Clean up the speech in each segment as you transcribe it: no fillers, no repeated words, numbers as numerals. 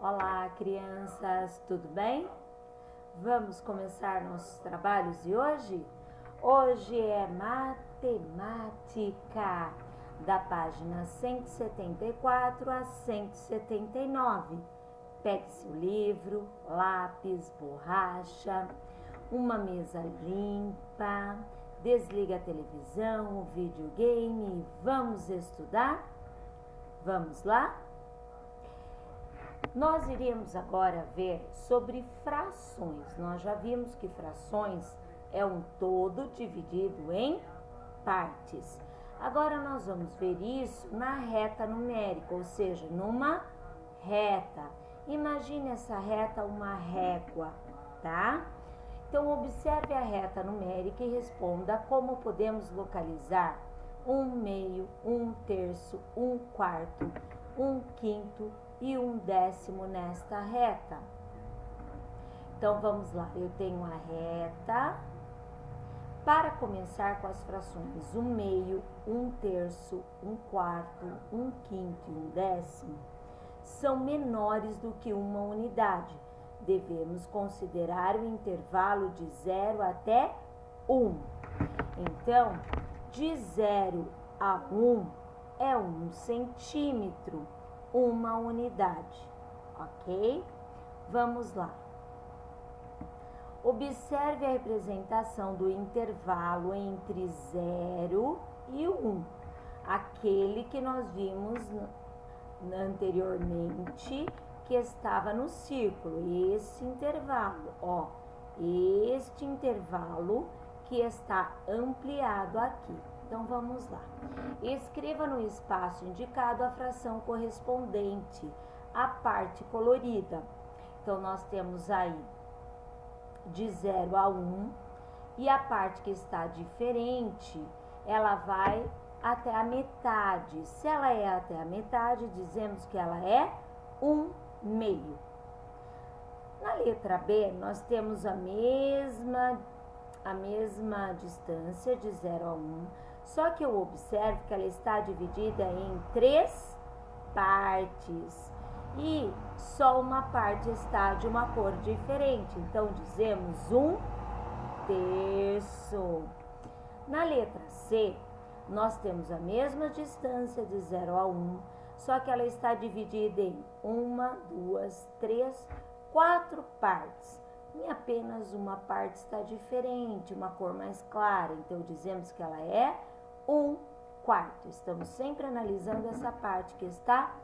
Olá, crianças, tudo bem? Vamos começar nossos trabalhos de hoje? Hoje é matemática, da página 174 a 179. Pegue seu livro, lápis, borracha, uma mesa limpa, desliga a televisão, o videogame e vamos estudar? Vamos lá? Nós iremos agora ver sobre frações. Nós já vimos que frações é um todo dividido em partes. Agora nós vamos ver isso na reta numérica, ou seja, numa reta. Imagine essa reta uma régua, tá? Então observe a reta numérica e responda como podemos localizar 1/2, 1/3, 1/4, 1/5 e 1/10 nesta reta. Então vamos lá, eu tenho a reta. Para começar com as frações 1/2, 1/3, 1/4, 1/5 e 1/10 são menores do que uma unidade. Devemos considerar o intervalo de 0 até 1. Então, de 0 a 1 é 1 centímetro, uma unidade, ok? Vamos lá. Observe a representação do intervalo entre 0 e 1, aquele que nós vimos anteriormente, que estava no círculo. Esse intervalo, ó, este intervalo que está ampliado aqui. Então, vamos lá. Escreva no espaço indicado a fração correspondente à parte colorida. Então, nós temos aí de 0 a 1 e a parte que está diferente, ela vai até a metade. Se ela é até a metade, dizemos que ela é 1/2. Na letra B, nós temos a mesma distância de 0 a 1, só que eu observo que ela está dividida em 3 partes e só uma parte está de uma cor diferente. Então, dizemos 1/3. Na letra C, nós temos a mesma distância de 0 a 1, só que ela está dividida em 1, 2, 3, 4 partes. E apenas uma parte está diferente, uma cor mais clara. Então, dizemos que ela é 1/4. Estamos sempre analisando essa parte que está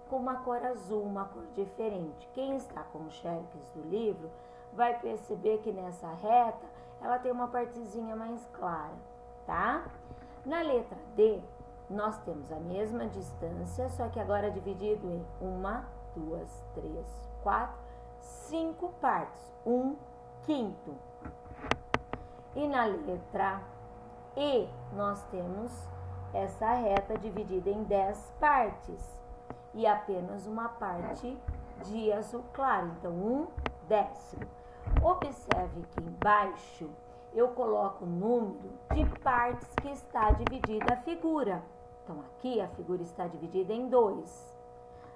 com uma cor azul, uma cor diferente. Quem está com o xerox do livro vai perceber que nessa reta ela tem uma partezinha mais clara, tá? Na letra D, nós temos a mesma distância, só que agora dividido em 1, 2, 3, 4, 5 partes, 1/5. E na letra E, nós temos essa reta dividida em 10 partes e apenas uma parte de azul claro, então 1/10. Observe que embaixo eu coloco o número de partes que está dividida a figura. Então, aqui a figura está dividida em 2.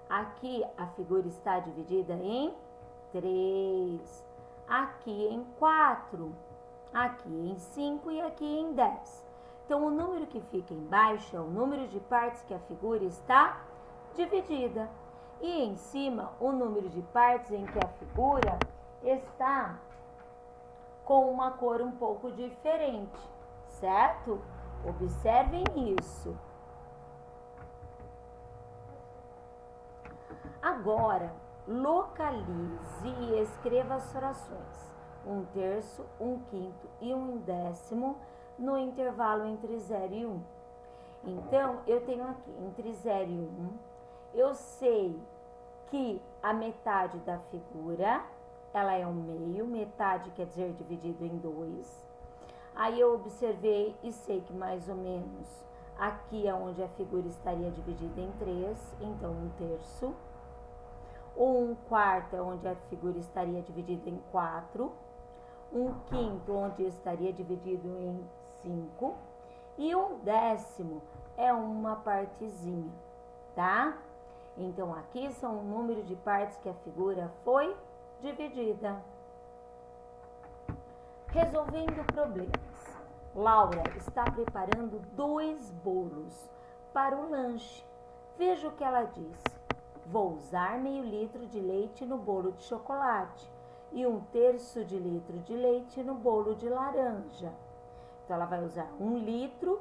Aqui a figura está dividida em 3. Aqui em 4. Aqui em 5 e aqui em 10. Então, o número que fica embaixo é o número de partes que a figura está dividida. E em cima, o número de partes em que a figura está com uma cor um pouco diferente, certo? Observem isso. Agora, localize e escreva as frações 1/3, 1/5 e 1/10 no intervalo entre 0 e 1. Então, eu tenho aqui entre 0 e 1, eu sei que a metade da figura, ela é 1/2, metade quer dizer dividido em 2. Aí eu observei e sei que mais ou menos aqui é onde a figura estaria dividida em 3, então 1/3. O 1/4 é onde a figura estaria dividida em 4. 1/5 onde estaria dividido em 5. E 1/10 é uma partezinha, tá? Então, aqui são o número de partes que a figura foi dividida. Resolvendo problemas. Laura está preparando 2 bolos para o lanche. Veja o que ela disse. Vou usar meio litro de leite no bolo de chocolate e 1/3 de litro de leite no bolo de laranja. Então, ela vai usar 1 litro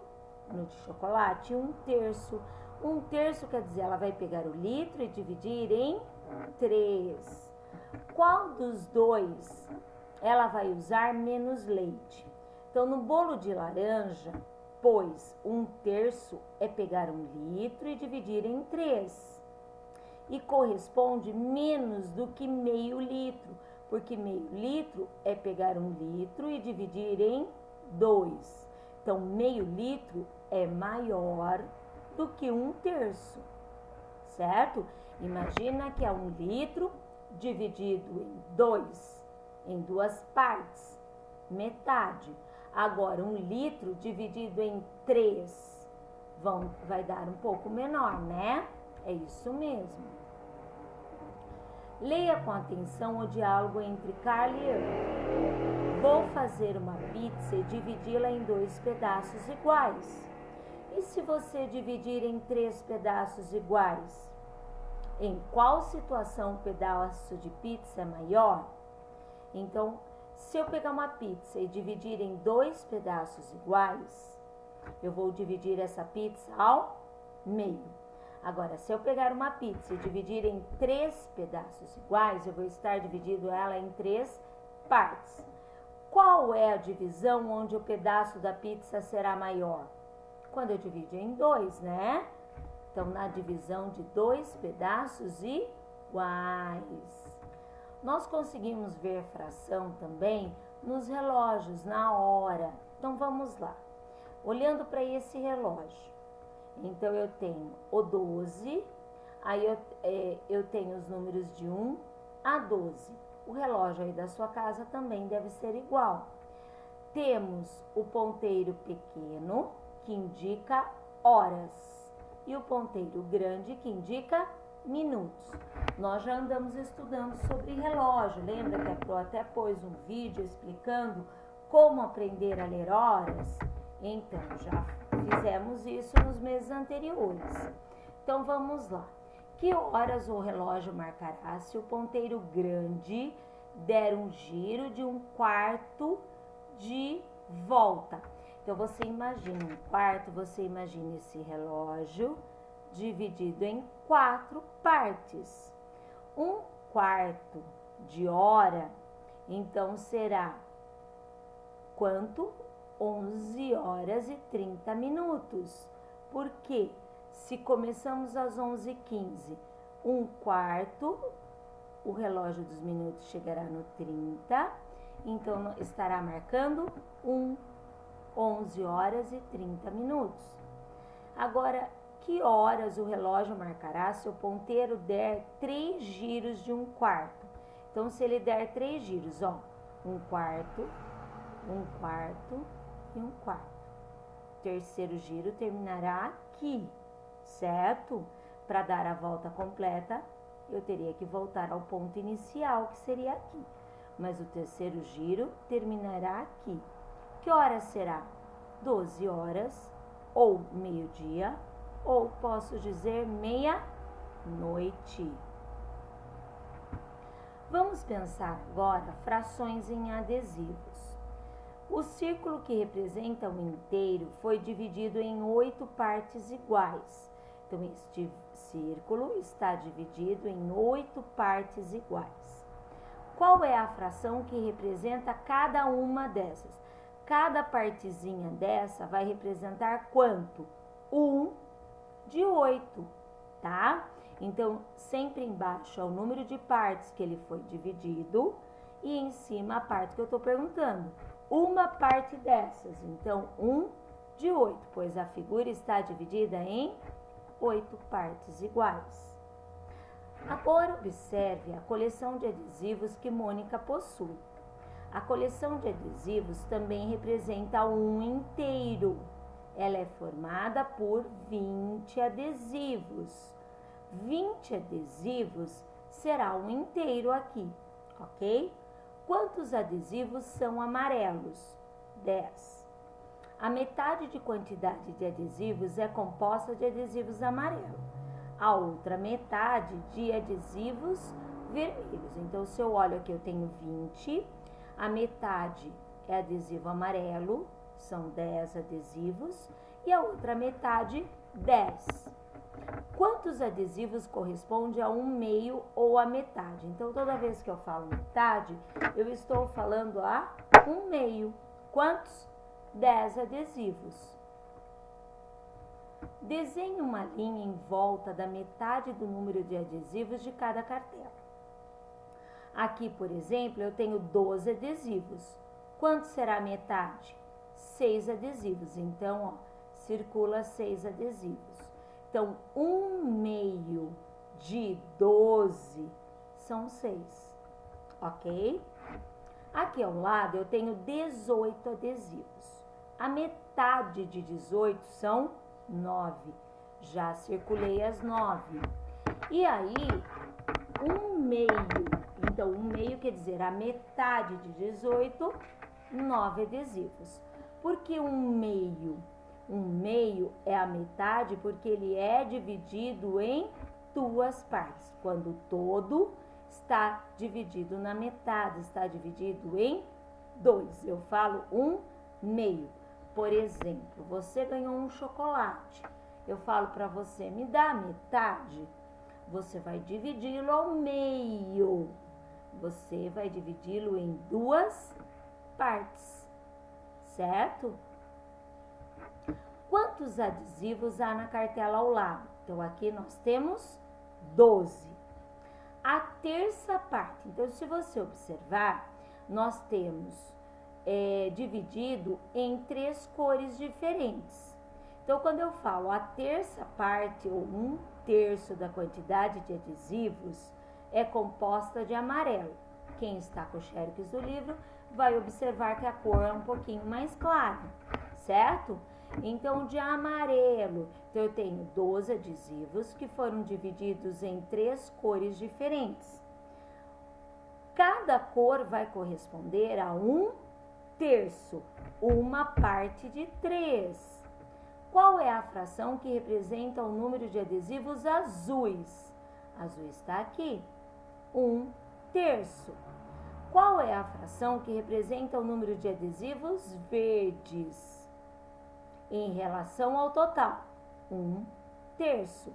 no de chocolate e 1/3. 1/3 quer dizer, ela vai pegar o litro e dividir em 3. Qual dos dois ela vai usar menos leite? Então, no bolo de laranja, pois 1/3 é pegar 1 litro e dividir em 3. E corresponde menos do que meio litro, porque meio litro é pegar 1 litro e dividir em 2. Então, meio litro é maior do que 1/3, certo? Imagina que é 1 litro dividido em 2 partes, metade. Agora, 1 litro dividido em 3 vai dar um pouco menor, né? É isso mesmo. Leia com atenção o diálogo entre Carla e Ana. Vou fazer uma pizza e dividi-la em 2 pedaços iguais. E se você dividir em 3 pedaços iguais? Em qual situação o pedaço de pizza é maior? Então, se eu pegar uma pizza e dividir em 2 pedaços iguais, eu vou dividir essa pizza ao meio. Agora, se eu pegar uma pizza e dividir em 3 pedaços iguais, eu vou estar dividindo ela em 3 partes. Qual é a divisão onde o pedaço da pizza será maior? Quando eu divido em 2, né? Então, na divisão de 2 pedaços iguais. Nós conseguimos ver fração também nos relógios, na hora. Então, vamos lá. Olhando para esse relógio. Então, eu tenho o 12, aí eu tenho os números de 1 a 12. O relógio aí da sua casa também deve ser igual. Temos o ponteiro pequeno, que indica horas, e o ponteiro grande, que indica minutos. Nós já andamos estudando sobre relógio, lembra que a Pro até pôs um vídeo explicando como aprender a ler horas? Então, já fizemos isso nos meses anteriores. Então, vamos lá. Que horas o relógio marcará se o ponteiro grande der um giro de 1/4 de volta? Então, você imagina 1/4, você imagina esse relógio dividido em 4 partes. 1/4 de hora, então, será quanto? 11 horas e 30 minutos. Por quê? Se começamos às 11h15, 1/4, o relógio dos minutos chegará no 30, então estará marcando 11 horas e 30 minutos. Agora, que horas o relógio marcará se o ponteiro der 3 giros de 1/4? Então, se ele der 3 giros, ó, 1/4, 1/4 e 1/4. Terceiro giro terminará aqui, certo? Para dar a volta completa, eu teria que voltar ao ponto inicial, que seria aqui. Mas o terceiro giro terminará aqui. Que hora será? 12 horas, ou meio-dia, ou posso dizer meia-noite. Vamos pensar agora frações em adesivos. O círculo que representa o inteiro foi dividido em 8 partes iguais. Então, este círculo está dividido em 8 partes iguais. Qual é a fração que representa cada uma dessas? Cada partezinha dessa vai representar quanto? 1 de 8, tá? Então, sempre embaixo é o número de partes que ele foi dividido e em cima a parte que eu estou perguntando. Uma parte dessas, então 1 de 8, pois a figura está dividida em 8 partes iguais. Agora observe a coleção de adesivos que Mônica possui. A coleção de adesivos também representa um inteiro. Ela é formada por 20 adesivos. 20 adesivos será um inteiro aqui, ok? Quantos adesivos são amarelos? 10. A metade de quantidade de adesivos é composta de adesivos amarelos. A outra metade de adesivos vermelhos. Então, se eu olho aqui, eu tenho 20. A metade é adesivo amarelo, são 10 adesivos. E a outra metade, 10. Quantos adesivos corresponde a um meio ou a metade? Então, toda vez que eu falo metade, eu estou falando a um meio. Quantos? 10 adesivos. Desenhe uma linha em volta da metade do número de adesivos de cada cartela. Aqui, por exemplo, eu tenho 12 adesivos. Quanto será a metade? 6 adesivos. Então, circula 6 adesivos. Então, um meio de 12 são 6, ok? Aqui ao lado eu tenho 18 adesivos. A metade de 18 são 9. Já circulei as 9. E aí, um meio. Então, um meio quer dizer a metade de 18, 9 adesivos. Por que um meio? Um meio é a metade porque ele é dividido em duas partes. Quando o todo está dividido na metade, está dividido em 2. Eu falo um meio. Por exemplo, você ganhou um chocolate. Eu falo para você, me dá a metade. Você vai dividi-lo ao meio. Você vai dividi-lo em duas partes, certo? Quantos adesivos há na cartela ao lado? Então, aqui nós temos 12. A terça parte. Então, se você observar, nós temos dividido em 3 cores diferentes. Então, quando eu falo a terça parte ou 1/3 da quantidade de adesivos é composta de amarelo. Quem está com o xerox do livro vai observar que a cor é um pouquinho mais clara, certo? Então, de amarelo, então eu tenho 12 adesivos que foram divididos em 3 cores diferentes. Cada cor vai corresponder a 1/3, uma parte de 3. Qual é a fração que representa o número de adesivos azuis? Azul está aqui, 1/3. Qual é a fração que representa o número de adesivos verdes? Em relação ao total, 1/3.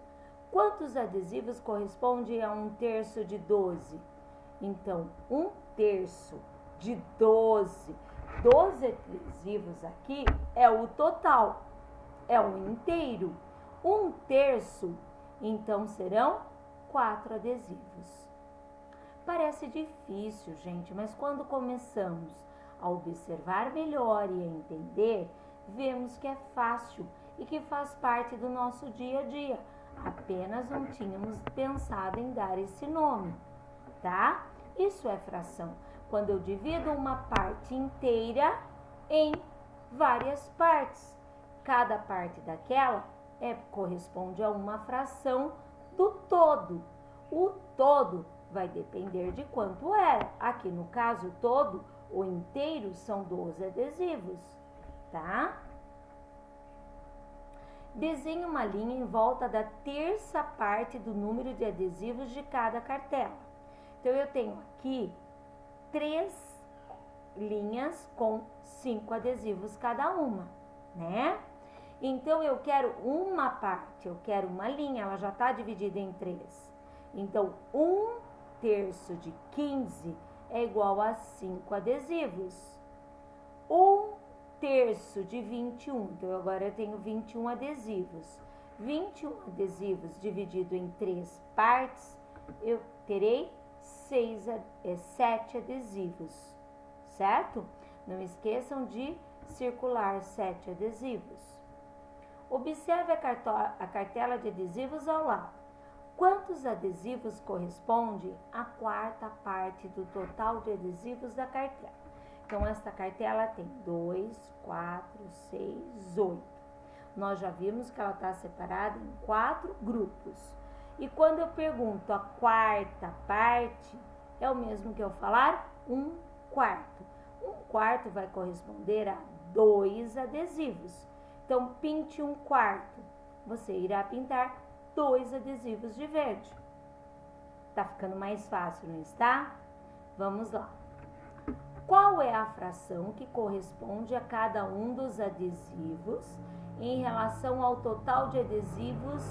Quantos adesivos corresponde a 1/3 de 12? Então, 1/3 de 12. 12 adesivos aqui é o total, é o inteiro. 1/3, então serão 4 adesivos. Parece difícil, gente, mas quando começamos a observar melhor e a entender, vemos que é fácil e que faz parte do nosso dia a dia. Apenas não tínhamos pensado em dar esse nome, tá? Isso é fração. Quando eu divido uma parte inteira em várias partes. Cada parte daquela corresponde a uma fração do todo. O todo vai depender de quanto era. Aqui no caso, o todo, o inteiro, são 12 adesivos. Tá? Desenhe uma linha em volta da terça parte do número de adesivos de cada cartela. Então, eu tenho aqui 3 linhas com 5 adesivos cada uma, né? Então, eu quero uma parte, eu quero uma linha, ela já está dividida em 3. Então, 1/3 de 15 é igual a 5 adesivos. 1/3 de 21, então agora eu tenho 21 adesivos. 21 adesivos dividido em 3 partes, eu terei 7 adesivos, certo? Não esqueçam de circular 7 adesivos. Observe a cartela de adesivos ao lado. Quantos adesivos corresponde à quarta parte do total de adesivos da cartela? Então, esta cartela tem 2, 4, 6, 8. Nós já vimos que ela está separada em 4 grupos. E quando eu pergunto a quarta parte, é o mesmo que eu falar 1/4. 1/4 vai corresponder a 2 adesivos. Então, pinte 1/4. Você irá pintar 2 adesivos de verde. Tá ficando mais fácil, não está? Vamos lá. Qual é a fração que corresponde a cada um dos adesivos em relação ao total de adesivos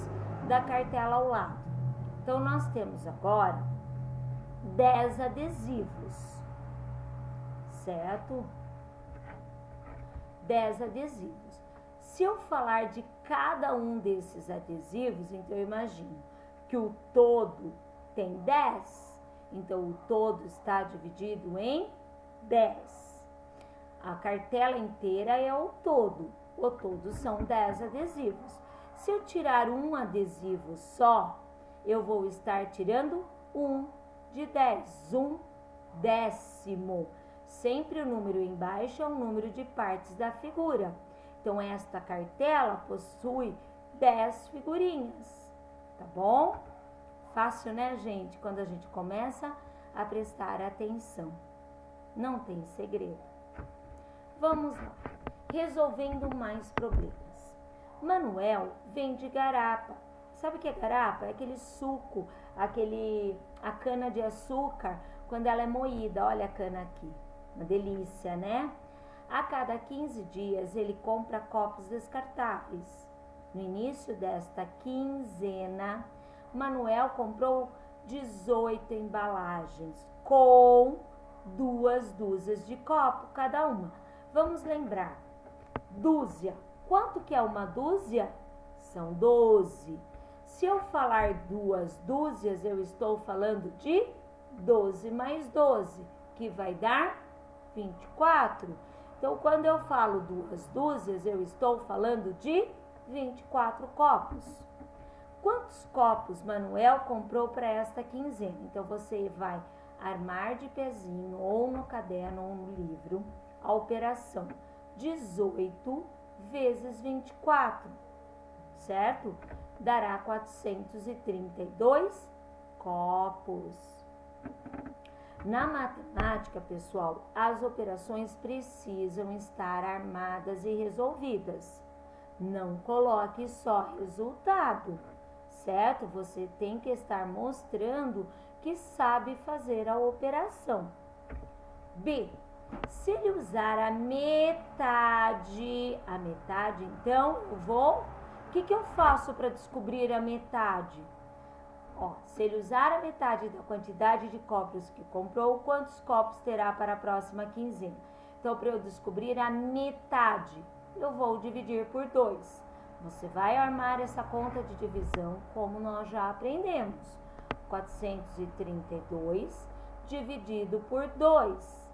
da cartela ao lado? Então, nós temos agora 10 adesivos, certo? 10 adesivos. Se eu falar de cada um desses adesivos, então eu imagino que o todo tem 10, então o todo está dividido em 10. A cartela inteira é o todo são 10 adesivos. Se eu tirar um adesivo só, eu vou estar tirando 1 de 10, 1/10. Sempre o número embaixo é o número de partes da figura. Então, esta cartela possui 10 figurinhas, tá bom? Fácil, né, gente? Quando a gente começa a prestar atenção. Não tem segredo. Vamos lá. Resolvendo mais problemas. Manuel vende garapa. Sabe o que é garapa? É aquele suco, a cana de açúcar, quando ela é moída. Olha a cana aqui. Uma delícia, né? A cada 15 dias ele compra copos descartáveis. No início desta quinzena, Manuel comprou 18 embalagens com 2 dúzias de copo cada uma. Vamos lembrar, dúzia. Quanto que é uma dúzia? São 12. Se eu falar 2 dúzias, eu estou falando de 12 mais 12, que vai dar 24. Então, quando eu falo 2 dúzias, eu estou falando de 24 copos. Quantos copos Manuel comprou para esta quinzena? Então, você vai armar de pezinho, ou no caderno, ou no livro, a operação 18 vezes 24, certo? Dará 432 copos. Na matemática, pessoal, as operações precisam estar armadas e resolvidas. Não coloque só resultado, certo? Você tem que estar mostrando que sabe fazer a operação. B. Se ele usar a metade, então o que eu faço para descobrir a metade? Ó, se ele usar a metade da quantidade de copos que comprou, quantos copos terá para a próxima quinzena? Então, para eu descobrir a metade, eu vou dividir por 2. Você vai armar essa conta de divisão como nós já aprendemos. 432 dividido por 2,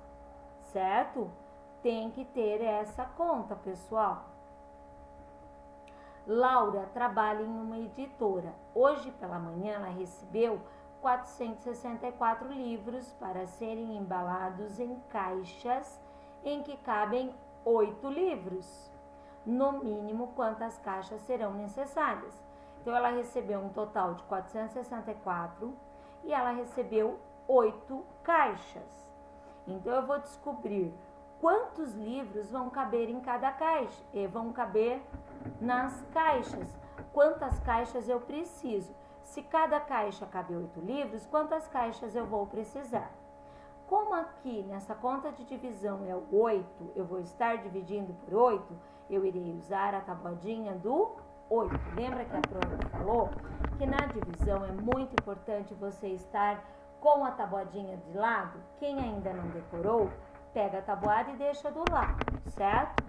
certo? Tem que ter essa conta, pessoal. Laura trabalha em uma editora. Hoje pela manhã ela recebeu 464 livros para serem embalados em caixas em que cabem 8 livros. No mínimo, quantas caixas serão necessárias? Então, ela recebeu um total de 464 e ela recebeu 8 caixas. Então, eu vou descobrir quantos livros vão caber em cada caixa e vão caber nas caixas. Quantas caixas eu preciso? Se cada caixa cabe 8 livros, quantas caixas eu vou precisar? Como aqui nessa conta de divisão é o 8, eu vou estar dividindo por 8, eu irei usar a tabuadinha do 8. Lembra que a prova falou que na divisão é muito importante você estar com a tabuadinha de lado? Quem ainda não decorou, pega a tabuada e deixa do lado, certo?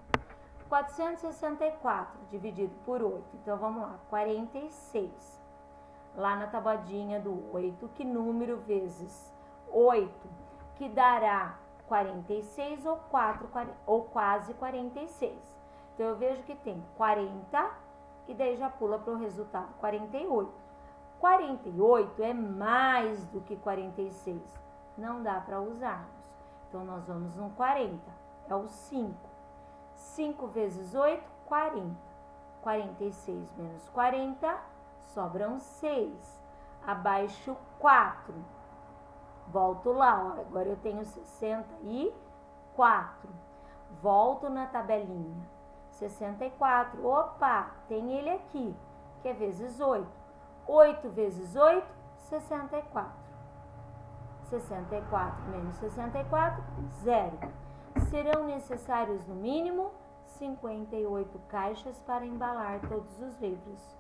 464 dividido por 8, então vamos lá, 46. Lá na tabuadinha do 8, que número vezes 8, que dará 46 ou quase 46. Então, eu vejo que tem 40 e daí já pula para o resultado 48. 48 é mais do que 46. Não dá para usarmos. Então, nós vamos no 40. É o 5. 5 vezes 8, 40. 46 menos 40, sobram 6. abaixo 4. Volto lá, ó, agora eu tenho 64. Volto na tabelinha. 64, opa, tem ele aqui, que é vezes 8. 8 vezes 8, 64. 64 menos 64, 0. Serão necessários no mínimo 58 caixas para embalar todos os livros.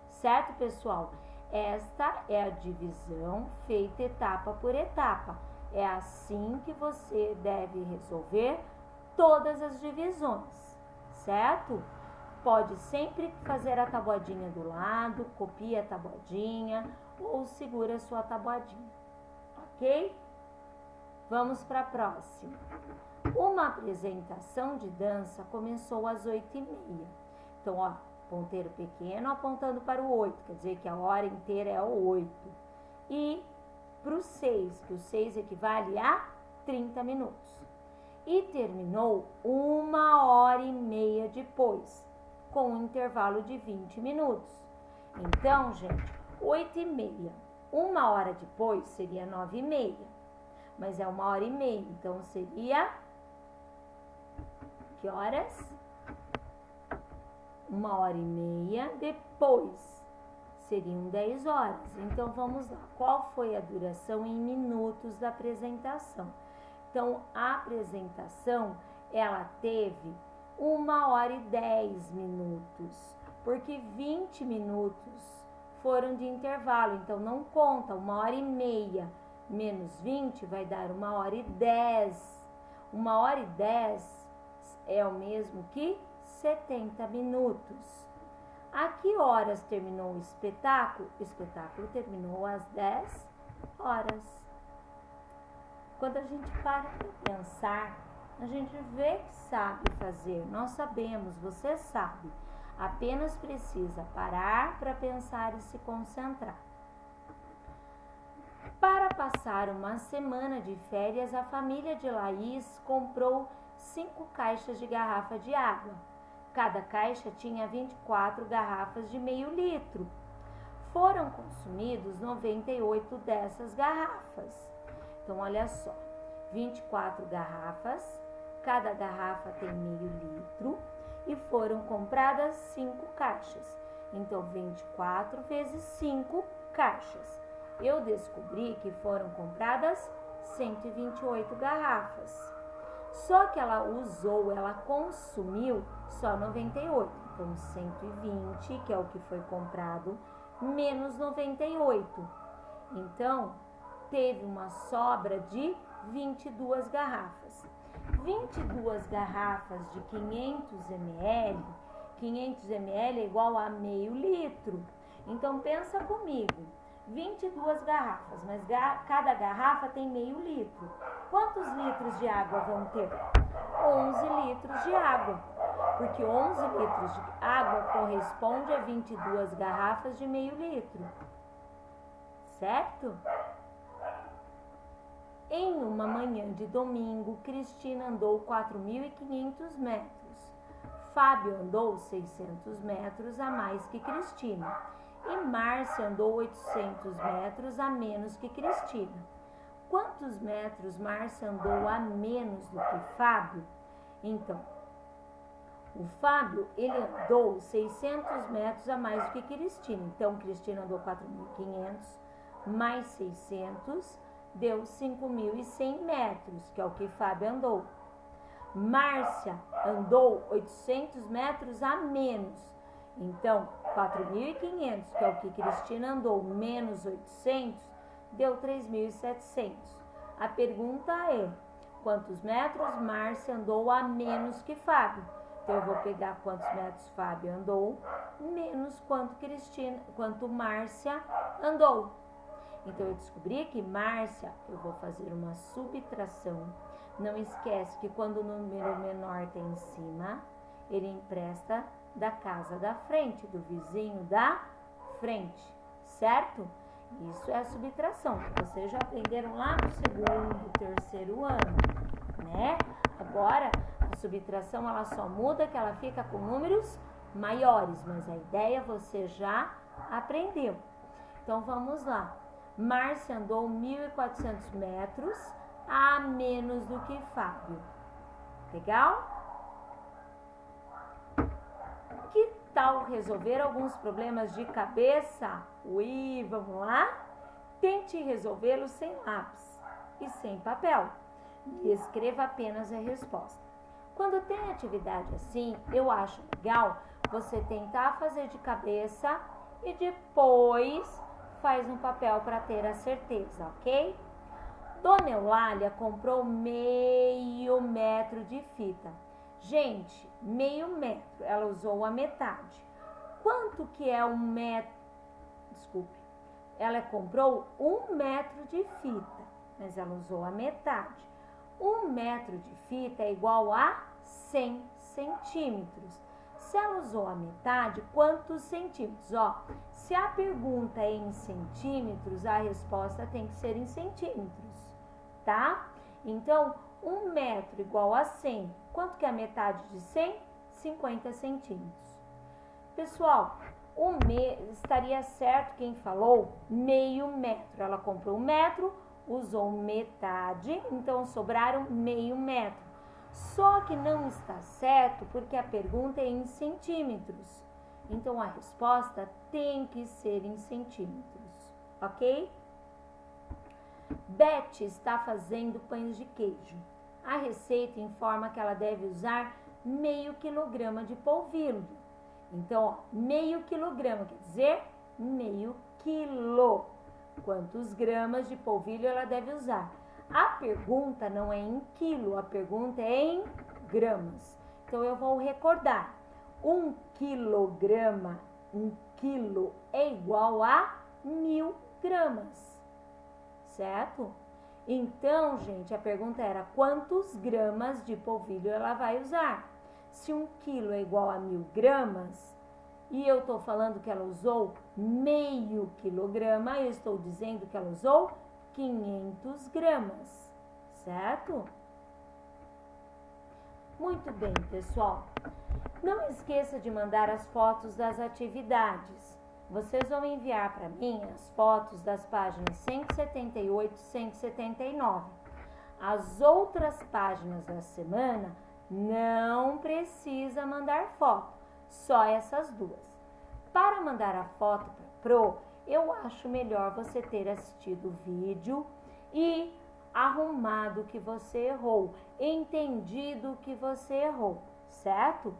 Certo, pessoal? Esta é a divisão feita etapa por etapa. É assim que você deve resolver todas as divisões, certo? Pode sempre fazer a tabuadinha do lado, copia a tabuadinha ou segura a sua tabuadinha, ok? Vamos para a próxima. Uma apresentação de dança começou às 8h30. Então, ó, ponteiro pequeno apontando para o 8, quer dizer que a hora inteira é o 8. E para o 6, que o 6 equivale a 30 minutos. E terminou 1h30 depois, com um intervalo de 20 minutos. Então, gente, 8h30, 1 hora depois seria 9h30, mas é 1h30, então seria que horas? 1h30 depois, seriam 10 horas. Então, vamos lá. Qual foi a duração em minutos da apresentação? Então, a apresentação, ela teve 1h10, porque 20 minutos foram de intervalo. Então, não conta. 1h30 menos 20 vai dar 1h10. 1h10 é o mesmo que 70 minutos. A que horas terminou o espetáculo? O espetáculo terminou às 10 horas. Quando a gente para para pensar, a gente vê que sabe fazer. Nós sabemos, você sabe. Apenas precisa parar para pensar e se concentrar. Para passar uma semana de férias, a família de Laís comprou 5 caixas de garrafa de água. Cada caixa tinha 24 garrafas de meio litro. Foram consumidos 98 dessas garrafas. Então, olha só, 24 garrafas, cada garrafa tem meio litro e foram compradas 5 caixas. Então, 24 vezes 5 caixas. Eu descobri que foram compradas 128 garrafas. Só que ela consumiu só 98. Então, 120, que é o que foi comprado, menos 98. Então, teve uma sobra de 22 garrafas. 22 garrafas de 500 ml, 500 ml é igual a meio litro. Então, pensa comigo, 22 garrafas, mas cada garrafa tem meio litro. Quantos litros de água vão ter? 11 litros de água, porque 11 litros de água corresponde a 22 garrafas de meio litro, certo? Em uma manhã de domingo, Cristina andou 4.500 metros. Fábio andou 600 metros a mais que Cristina. E Márcia andou 800 metros a menos que Cristina. Quantos metros Márcia andou a menos do que Fábio? Então, o Fábio, ele andou 600 metros a mais do que Cristina. Então, Cristina andou 4.500 mais 600, deu 5.100 metros, que é o que Fábio andou. Márcia andou 800 metros a menos. Então, 4.500, que é o que Cristina andou, menos 800, deu 3.700. A pergunta é, quantos metros Márcia andou a menos que Fábio? Então, eu vou pegar quantos metros Fábio andou, menos quanto Márcia andou. Então, eu descobri que Márcia, eu vou fazer uma subtração. Não esquece que quando o número menor tem em cima, ele empresta da casa da frente, do vizinho da frente, certo? Isso é a subtração, que vocês já aprenderam lá no segundo, terceiro ano, né? Agora, a subtração, ela só muda que ela fica com números maiores, mas a ideia você já aprendeu. Então, vamos lá. Márcia andou 1.400 metros a menos do que Fábio. Legal? Que tal resolver alguns problemas de cabeça? Ui, vamos lá? Tente resolvê-los sem lápis e sem papel. E escreva apenas a resposta. Quando tem atividade assim, eu acho legal você tentar fazer de cabeça e depois faz no papel para ter a certeza, ok? Dona Eulália comprou meio metro de fita. Gente, meio metro, ela usou a metade. Quanto que é um metro? Desculpe, ela comprou 1 metro de fita, mas ela usou a metade. 1 metro de fita é igual a 100 centímetros. Se ela usou a metade, quantos centímetros? Ó, se a pergunta é em centímetros, a resposta tem que ser em centímetros, tá? Então, 1 metro igual a 100. Quanto que é a metade de 100? 50 centímetros. Pessoal, estaria certo quem falou meio metro. Ela comprou 1 metro, usou metade, então sobraram meio metro. Só que não está certo porque a pergunta é em centímetros. Então, a resposta tem que ser em centímetros, ok? Beth está fazendo pães de queijo. A receita informa que ela deve usar meio quilograma de polvilho. Então, ó, meio quilograma quer dizer meio quilo. Quantos gramas de polvilho ela deve usar? A pergunta não é em quilo, a pergunta é em gramas. Então, eu vou recordar. 1 quilograma, 1 quilo é igual a 1.000 gramas, certo? Então, gente, a pergunta era quantos gramas de polvilho ela vai usar? Se 1 quilo é igual a 1.000 gramas e eu estou falando que ela usou meio quilograma, eu estou dizendo que ela usou 500 gramas, certo? Muito bem, pessoal. Não esqueça de mandar as fotos das atividades. Vocês vão enviar para mim as fotos das páginas 178 e 179. As outras páginas da semana não precisa mandar foto, só essas duas. Para mandar a foto para a Pro, eu acho melhor você ter assistido o vídeo e arrumado o que você errou, entendido o que você errou, certo?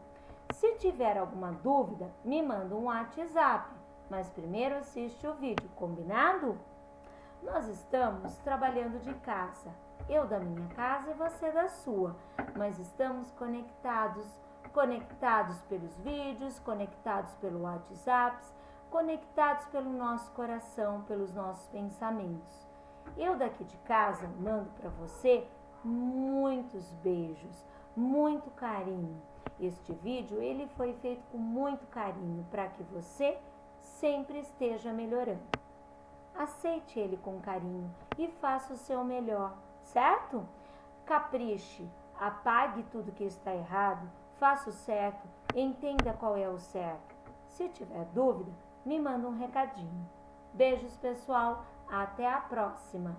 Se tiver alguma dúvida, me manda um WhatsApp, mas primeiro assiste o vídeo, combinado? Nós estamos trabalhando de casa, eu da minha casa e você da sua, mas estamos conectados pelos vídeos, conectados pelo WhatsApp, conectados pelo nosso coração, pelos nossos pensamentos. Eu daqui de casa mando para você muitos beijos, muito carinho. Este vídeo ele foi feito com muito carinho para que você sempre esteja melhorando. Aceite ele com carinho e faça o seu melhor, certo? Capriche, apague tudo que está errado, faça o certo, entenda qual é o certo. Se tiver dúvida, me manda um recadinho. Beijos, pessoal. Até a próxima!